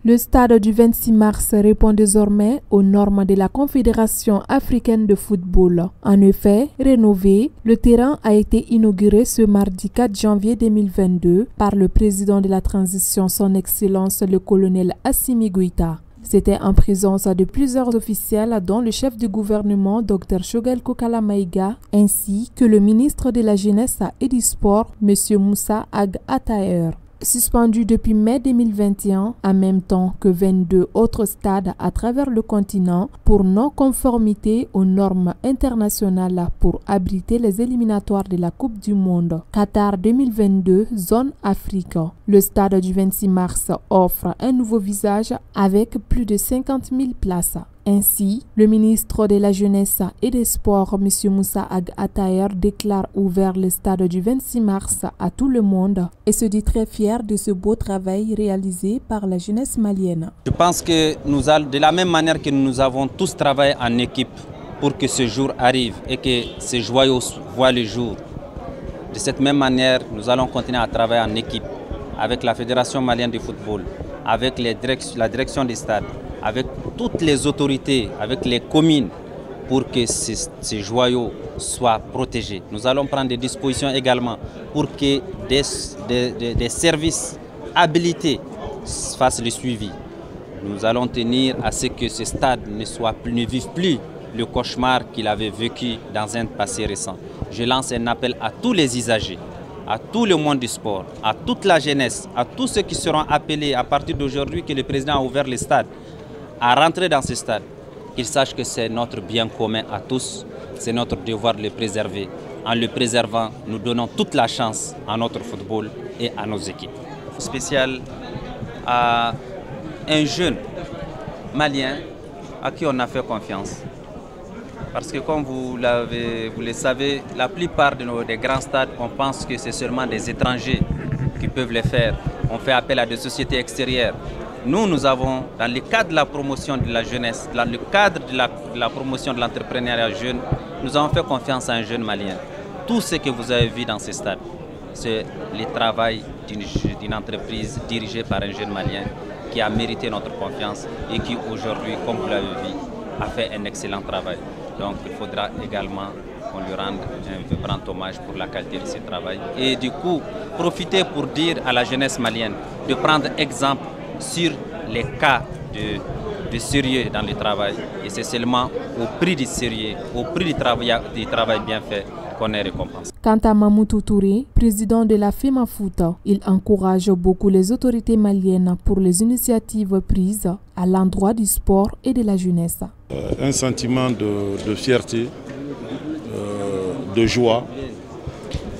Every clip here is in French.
Le stade du 26 mars répond désormais aux normes de la Confédération africaine de football. En effet, rénové, le terrain a été inauguré ce mardi 4 janvier 2022 par le président de la transition, son Excellence le colonel Assimi Goïta. C'était en présence de plusieurs officiels, dont le chef du gouvernement, Dr Choguel Kokala Maïga, ainsi que le ministre de la Jeunesse et du Sport, M. Moussa Ag Attaher. Suspendu depuis mai 2021, en même temps que 22 autres stades à travers le continent pour non-conformité aux normes internationales pour abriter les éliminatoires de la Coupe du Monde Qatar 2022 Zone Afrique. Le stade du 26 mars offre un nouveau visage avec plus de 50 000 places. Ainsi, le ministre de la Jeunesse et des Sports, M. Moussa Ag Attaher, déclare ouvert le stade du 26 mars à tout le monde et se dit très fier de ce beau travail réalisé par la jeunesse malienne. Je pense que de la même manière que nous avons tous travaillé en équipe pour que ce jour arrive et que ce joyau voit le jour, de cette même manière, nous allons continuer à travailler en équipe avec la Fédération malienne de football, avec la direction des stades, avec toutes les autorités, avec les communes, pour que ces joyaux soient protégés. Nous allons prendre des dispositions également pour que des services habilités fassent le suivi. Nous allons tenir à ce que ce stade ne vive plus le cauchemar qu'il avait vécu dans un passé récent. Je lance un appel à tous les usagers, à tout le monde du sport, à toute la jeunesse, à tous ceux qui seront appelés à partir d'aujourd'hui que le président a ouvert le stade, à rentrer dans ce stade, qu'ils sachent que c'est notre bien commun à tous, c'est notre devoir de le préserver. En le préservant, nous donnons toute la chance à notre football et à nos équipes. Spécial à un jeune malien à qui on a fait confiance. Parce que comme vous le savez, la plupart des grands stades, on pense que c'est seulement des étrangers qui peuvent les faire. On fait appel à des sociétés extérieures. Nous avons, dans le cadre de la promotion de la jeunesse, dans le cadre de la promotion de l'entrepreneuriat jeune, nous avons fait confiance à un jeune malien. Tout ce que vous avez vu dans ce stade, c'est le travail d'une entreprise dirigée par un jeune malien qui a mérité notre confiance et qui aujourd'hui, comme vous l'avez vu, a fait un excellent travail. Donc il faudra également qu'on lui rende un grand hommage pour la qualité de ce travail. Et du coup, profiter pour dire à la jeunesse malienne de prendre exemple sur les cas de sérieux dans le travail. Et c'est seulement au prix du sérieux, au prix du travail bien fait qu'on est récompensé. Quant à Mamoutou Touré, président de la FEMAFOOT, il encourage beaucoup les autorités maliennes pour les initiatives prises à l'endroit du sport et de la jeunesse. Un sentiment de fierté, de joie.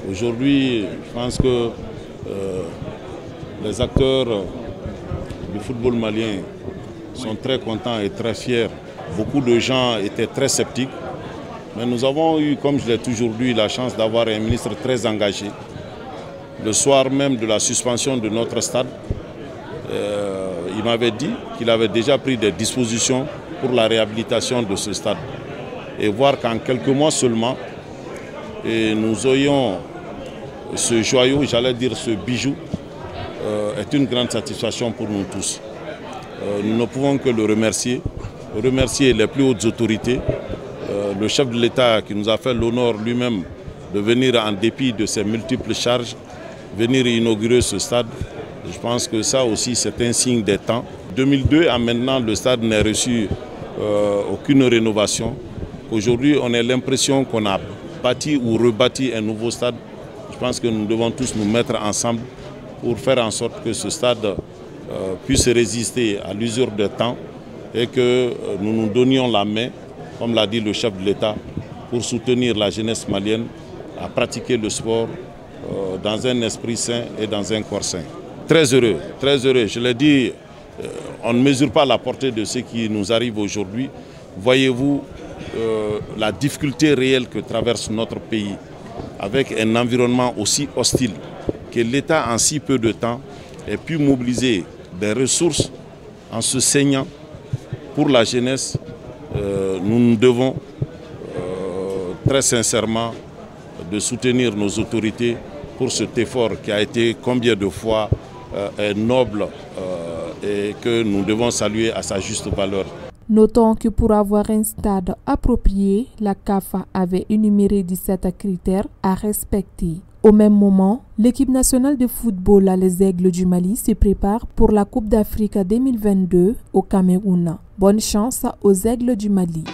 Aujourd'hui, je pense que les acteurs du football malien sont très contents et très fiers. Beaucoup de gens étaient très sceptiques, mais nous avons eu, comme je l'ai toujours dit, la chance d'avoir un ministre très engagé. Le soir même de la suspension de notre stade, il m'avait dit qu'il avait déjà pris des dispositions pour la réhabilitation de ce stade. Et voir qu'en quelques mois seulement, nous ayons ce joyau, j'allais dire ce bijou, est une grande satisfaction pour nous tous. Nous ne pouvons que le remercier les plus hautes autorités, le chef de l'État qui nous a fait l'honneur lui-même de venir en dépit de ses multiples charges, venir inaugurer ce stade. Je pense que ça aussi c'est un signe des temps. 2002 à maintenant, le stade n'a reçu aucune rénovation. Aujourd'hui, on a l'impression qu'on a bâti ou rebâti un nouveau stade. Je pense que nous devons tous nous mettre ensemble pour faire en sorte que ce stade puisse résister à l'usure des temps et que nous nous donnions la main, comme l'a dit le chef de l'État, pour soutenir la jeunesse malienne à pratiquer le sport dans un esprit sain et dans un corps sain. Très heureux, je l'ai dit, on ne mesure pas la portée de ce qui nous arrive aujourd'hui. Voyez-vous la difficulté réelle que traverse notre pays avec un environnement aussi hostile, que l'État en si peu de temps ait pu mobiliser des ressources en se saignant pour la jeunesse. Nous nous devons très sincèrement de soutenir nos autorités pour cet effort qui a été combien de fois noble et que nous devons saluer à sa juste valeur. Notons que pour avoir un stade approprié, la CAF avait énuméré 17 critères à respecter. Au même moment, l'équipe nationale de football, les Aigles du Mali, se prépare pour la Coupe d'Afrique 2022 au Cameroun. Bonne chance aux Aigles du Mali.